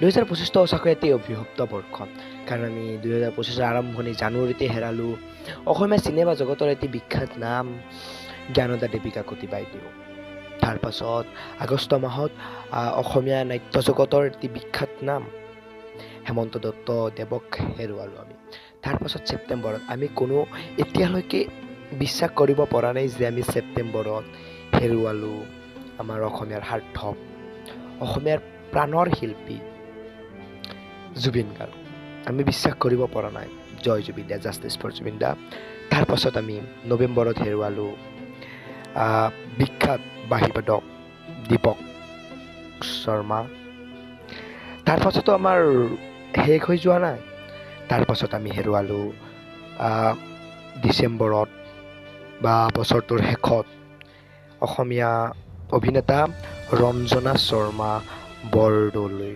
2025টো সঁচাকৈ এটি অভিশপ্ত বৰ্ষ, কাৰণ আমি 2025ৰ আৰম্ভণি জানুৱাৰীতে হেৰালোঁ অসমীয়া চিনেমা জগতৰ এটি বিখ্যাত নাম জ্ঞানদা দেৱিকা কটী বাইদেউ। তাৰ পাছত আগষ্ট মাহত অসমীয়া নাট্য জগতৰ এটি বিখ্যাত নাম হেমন্ত দত্ত দেৱক হেৰুৱালোঁ আমি। তাৰ পাছত ছেপ্টেম্বৰত আমি কোনো এতিয়ালৈকে বিশ্বাস কৰিব পৰা নাই যে আমি ছেপ্টেম্বৰত হেৰুৱালোঁ আমাৰ অসমীয়াৰ সাৰ্থক, অসমীয়াৰ প্ৰাণৰ শিল্পী জুবিন গাৰ্গ। আমি বিশ্বাস কৰিব পৰা নাই। জয় জুবিন দা, জাষ্টিছ ফৰ জুবিন দা। তাৰ পাছত আমি নৱেম্বৰত হেৰুৱালোঁ বিখ্যাত বাঁহীবাদক দীপক শৰ্মা। তাৰ পাছতো আমাৰ শেষ হৈ যোৱা নাই। তাৰ পাছত আমি হেৰুৱালোঁ ডিচেম্বৰত বা বছৰটোৰ শেষত অসমীয়া অভিনেতা ৰঞ্জনা শৰ্মা বৰদলৈ।